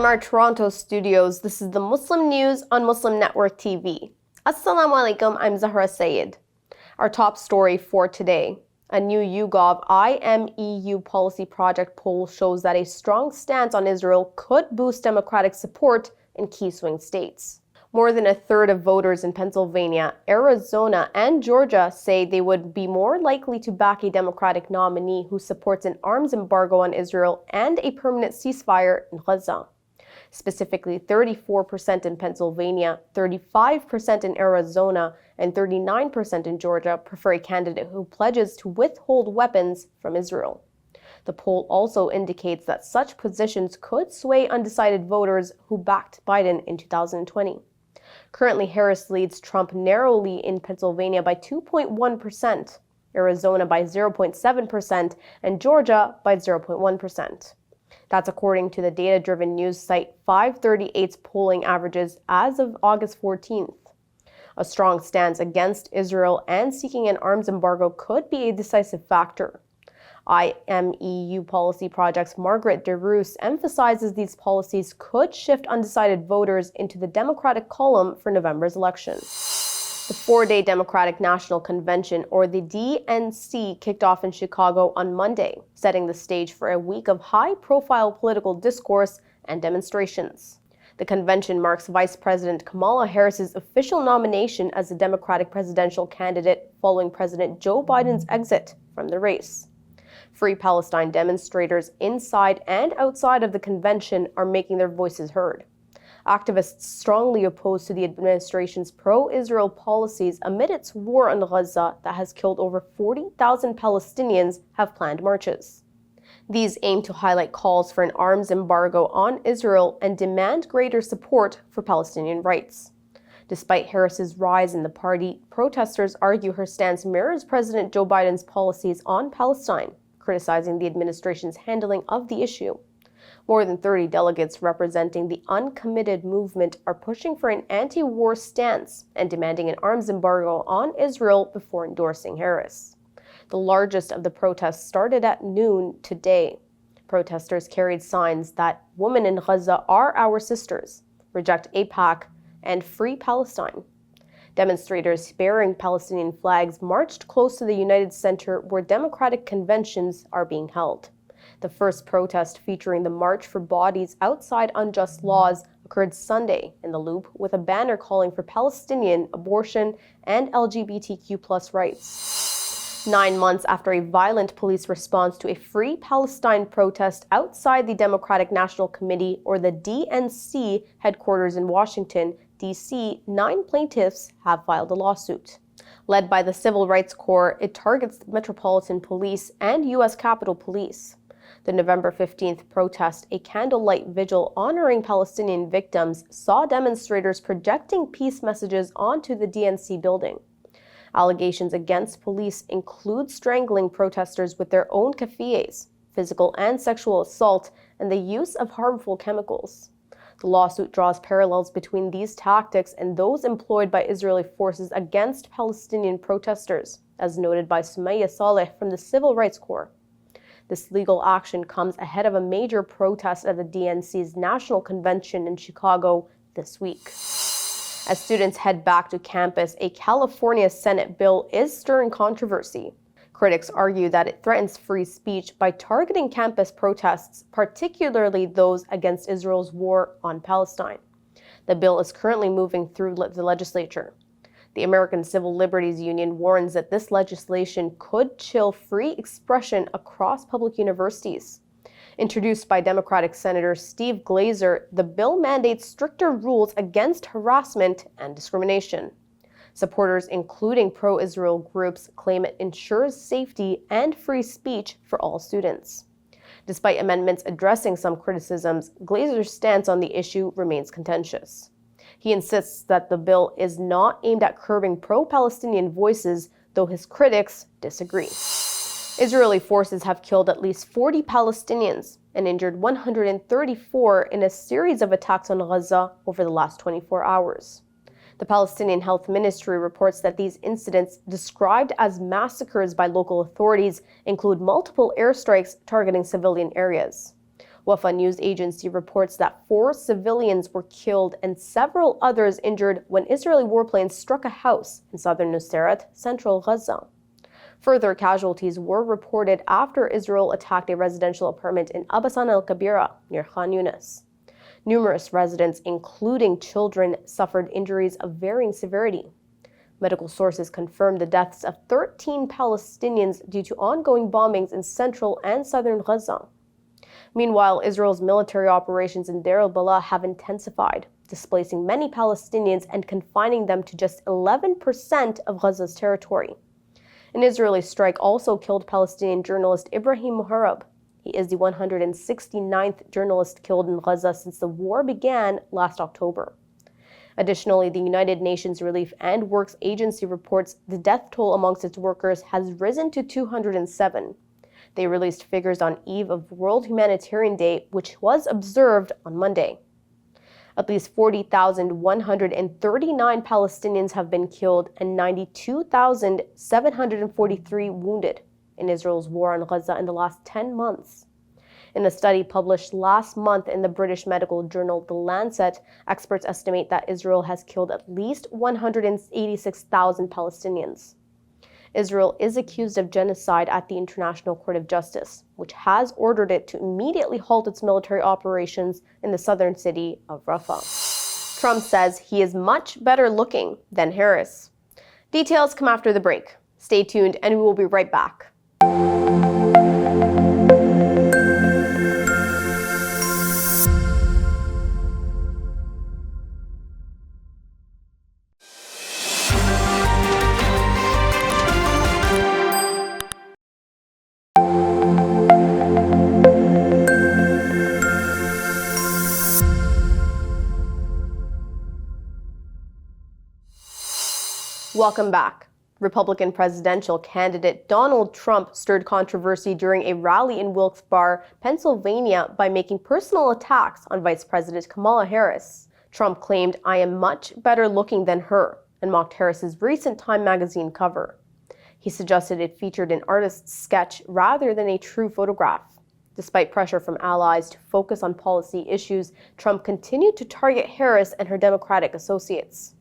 From our Toronto studios, this is the Muslim News on Muslim Network TV. Assalamu alaikum, I'm Zahra Syed. Our top story for today. A new YouGov IMEU policy project poll shows that a strong stance on Israel could boost Democratic support in key swing states. More than a third of voters in Pennsylvania, Arizona, and Georgia say they would be more likely to back a Democratic nominee who supports an arms embargo on Israel and a permanent ceasefire in Gaza. Specifically, 34% in Pennsylvania, 35% in Arizona, and 39% in Georgia prefer a candidate who pledges to withhold weapons from Israel. The poll also indicates that such positions could sway undecided voters who backed Biden in 2020. Currently, Harris leads Trump narrowly in Pennsylvania by 2.1%, Arizona by 0.7%, and Georgia by 0.1%. That's according to the data-driven news site 538's polling averages as of August 14th. A strong stance against Israel and seeking an arms embargo could be a decisive factor. IMEU Policy Project's Margaret DeRoos emphasizes these policies could shift undecided voters into the Democratic column for November's election. The four-day Democratic National Convention, or the DNC, kicked off in Chicago on Monday, setting the stage for a week of high-profile political discourse and demonstrations. The convention marks Vice President Kamala Harris's official nomination as the Democratic presidential candidate following President Joe Biden's exit from the race. Free Palestine demonstrators inside and outside of the convention are making their voices heard. Activists strongly opposed to the administration's pro-Israel policies amid its war on Gaza that has killed over 40,000 Palestinians have planned marches. These aim to highlight calls for an arms embargo on Israel and demand greater support for Palestinian rights. Despite Harris's rise in the party, protesters argue her stance mirrors President Joe Biden's policies on Palestine, criticizing the administration's handling of the issue. More than 30 delegates representing the uncommitted movement are pushing for an anti-war stance and demanding an arms embargo on Israel before endorsing Harris. The largest of the protests started at noon today. Protesters carried signs that "Women in Gaza are our sisters," "Reject AIPAC," and "Free Palestine." Demonstrators bearing Palestinian flags marched close to the United Center where Democratic conventions are being held. The first protest, featuring the March for Bodies Outside Unjust Laws, occurred Sunday in the Loop with a banner calling for Palestinian abortion and LGBTQ+ rights. 9 months after a violent police response to a Free Palestine protest outside the Democratic National Committee, or the DNC, headquarters in Washington, D.C., 9 plaintiffs have filed a lawsuit. Led by the Civil Rights Corps, it targets the Metropolitan Police and U.S. Capitol Police. The November 15th protest, a candlelight vigil honoring Palestinian victims, saw demonstrators projecting peace messages onto the DNC building. Allegations against police include strangling protesters with their own keffiyehs, physical and sexual assault, and the use of harmful chemicals. The lawsuit draws parallels between these tactics and those employed by Israeli forces against Palestinian protesters, as noted by Sumaya Saleh from the Civil Rights Corps. This legal action comes ahead of a major protest at the DNC's National Convention in Chicago this week. As students head back to campus, a California Senate bill is stirring controversy. Critics argue that it threatens free speech by targeting campus protests, particularly those against Israel's war on Palestine. The bill is currently moving through the legislature. The American Civil Liberties Union warns that this legislation could chill free expression across public universities. Introduced by Democratic Senator Steve Glazer, the bill mandates stricter rules against harassment and discrimination. Supporters, including pro-Israel groups, claim it ensures safety and free speech for all students. Despite amendments addressing some criticisms, Glazer's stance on the issue remains contentious. He insists that the bill is not aimed at curbing pro-Palestinian voices, though his critics disagree. Israeli forces have killed at least 40 Palestinians and injured 134 in a series of attacks on Gaza over the last 24 hours. The Palestinian Health Ministry reports that these incidents, described as massacres by local authorities, include multiple airstrikes targeting civilian areas. Wafa news agency reports that 4 civilians were killed and several others injured when Israeli warplanes struck a house in southern Nuseirat, central Gaza. Further casualties were reported after Israel attacked a residential apartment in Abasan al-Kabira near Khan Yunis. Numerous residents, including children, suffered injuries of varying severity. Medical sources confirmed the deaths of 13 Palestinians due to ongoing bombings in central and southern Gaza. Meanwhile, Israel's military operations in Deir al-Balah have intensified, displacing many Palestinians and confining them to just 11% of Gaza's territory. An Israeli strike also killed Palestinian journalist Ibrahim Muharrab. He is the 169th journalist killed in Gaza since the war began last October. Additionally, the United Nations Relief and Works Agency reports the death toll amongst its workers has risen to 207. They released figures on eve of World Humanitarian Day, which was observed on Monday. At least 40,139 Palestinians have been killed and 92,743 wounded in Israel's war on Gaza in the last 10 months. In a study published last month in the British medical journal The Lancet, experts estimate that Israel has killed at least 186,000 Palestinians. Israel is accused of genocide at the International Court of Justice, which has ordered it to immediately halt its military operations in the southern city of Rafah. Trump says he is much better looking than Harris. Details come after the break. Stay tuned and we will be right back. Welcome back. Republican presidential candidate Donald Trump stirred controversy during a rally in Wilkes-Barre, Pennsylvania, by making personal attacks on Vice President Kamala Harris. Trump claimed, "I am much better looking than her," and mocked Harris's recent Time magazine cover. He suggested it featured an artist's sketch rather than a true photograph. Despite pressure from allies to focus on policy issues, Trump continued to target Harris and her Democratic associates.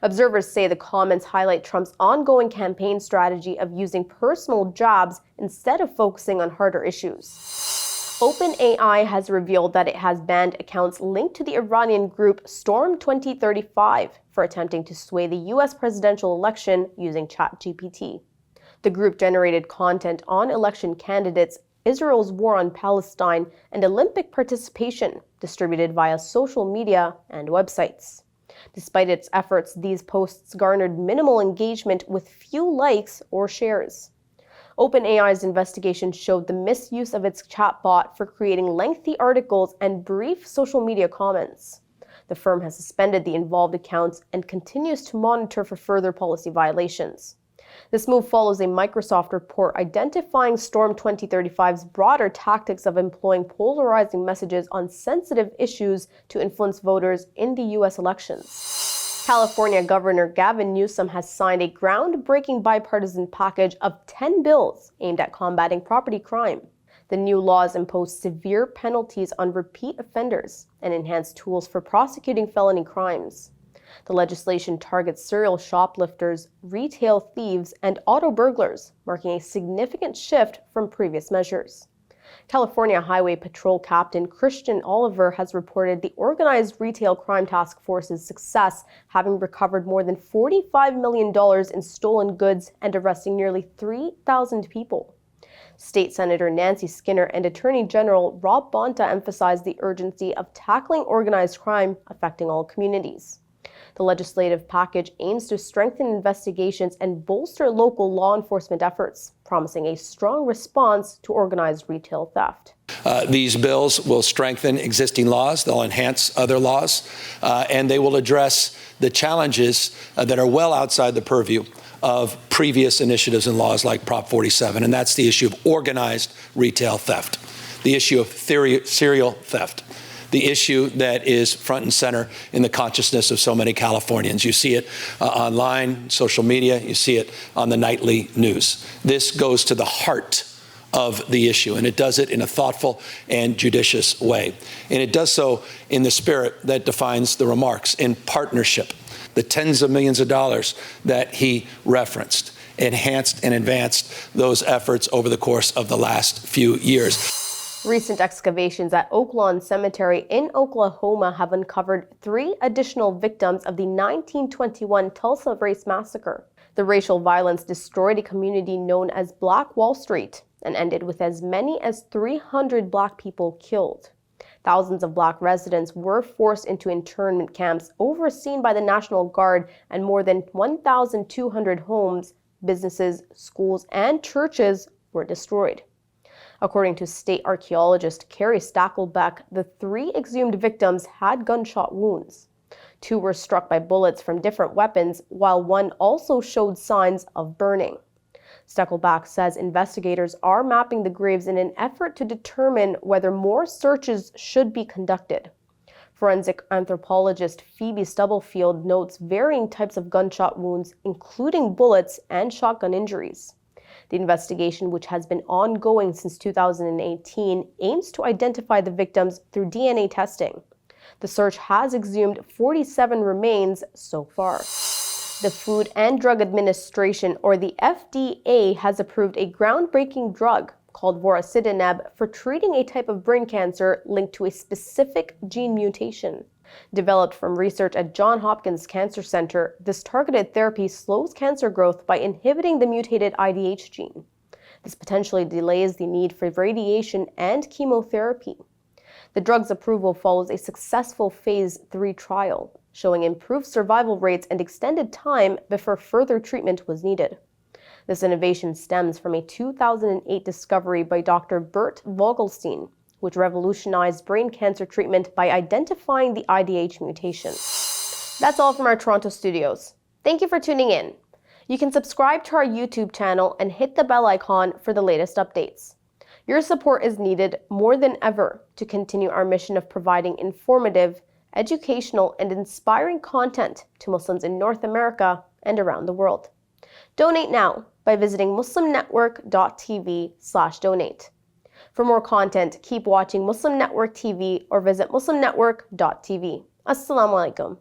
Observers say the comments highlight Trump's ongoing campaign strategy of using personal jabs instead of focusing on harder issues. OpenAI has revealed that it has banned accounts linked to the Iranian group Storm 2035 for attempting to sway the U.S. presidential election using ChatGPT. The group generated content on election candidates, Israel's war on Palestine, and Olympic participation, distributed via social media and websites. Despite its efforts, these posts garnered minimal engagement with few likes or shares. OpenAI's investigation showed the misuse of its chatbot for creating lengthy articles and brief social media comments. The firm has suspended the involved accounts and continues to monitor for further policy violations. This move follows a Microsoft report identifying Storm 2035's broader tactics of employing polarizing messages on sensitive issues to influence voters in the U.S. elections. California Governor Gavin Newsom has signed a groundbreaking bipartisan package of 10 bills aimed at combating property crime. The new laws impose severe penalties on repeat offenders and enhance tools for prosecuting felony crimes. The legislation targets serial shoplifters, retail thieves, and auto burglars, marking a significant shift from previous measures. California Highway Patrol Captain Christian Oliver has reported the Organized Retail Crime Task Force's success, having recovered more than $45 million in stolen goods and arresting nearly 3,000 people. State Senator Nancy Skinner and Attorney General Rob Bonta emphasized the urgency of tackling organized crime affecting all communities. The legislative package aims to strengthen investigations and bolster local law enforcement efforts, promising a strong response to organized retail theft. These bills will strengthen existing laws, they'll enhance other laws, and they will address the challenges that are well outside the purview of previous initiatives and laws like Prop 47, and that's the issue of organized retail theft, the issue of serial theft, the issue that is front and center in the consciousness of so many Californians. You see it online, social media, you see it on the nightly news. This goes to the heart of the issue, and it does it in a thoughtful and judicious way. And it does so in the spirit that defines the remarks, in partnership. The tens of millions of dollars that he referenced enhanced and advanced those efforts over the course of the last few years. Recent excavations at Oak Lawn Cemetery in Oklahoma have uncovered 3 additional victims of the 1921 Tulsa race massacre. The racial violence destroyed a community known as Black Wall Street and ended with as many as 300 Black people killed. Thousands of Black residents were forced into internment camps overseen by the National Guard, and more than 1,200 homes, businesses, schools, and churches were destroyed. According to state archaeologist Carrie Stackelbeck, the 3 exhumed victims had gunshot wounds. 2 were struck by bullets from different weapons, while 1 also showed signs of burning. Stackelbeck says investigators are mapping the graves in an effort to determine whether more searches should be conducted. Forensic anthropologist Phoebe Stubblefield notes varying types of gunshot wounds, including bullets and shotgun injuries. The investigation, which has been ongoing since 2018, aims to identify the victims through DNA testing. The search has exhumed 47 remains so far. The Food and Drug Administration, or the FDA, has approved a groundbreaking drug called vorasidenib for treating a type of brain cancer linked to a specific gene mutation. Developed from research at Johns Hopkins Cancer Center, this targeted therapy slows cancer growth by inhibiting the mutated IDH gene. This potentially delays the need for radiation and chemotherapy. The drug's approval follows a successful phase 3 trial, showing improved survival rates and extended time before further treatment was needed. This innovation stems from a 2008 discovery by Dr. Bert Vogelstein, which revolutionized brain cancer treatment by identifying the IDH mutation. That's all from our Toronto studios. Thank you for tuning in. You can subscribe to our YouTube channel and hit the bell icon for the latest updates. Your support is needed more than ever to continue our mission of providing informative, educational, and inspiring content to Muslims in North America and around the world. Donate now by visiting muslimnetwork.tv/donate. For more content, keep watching Muslim Network TV or visit muslimnetwork.tv. Assalamu alaikum.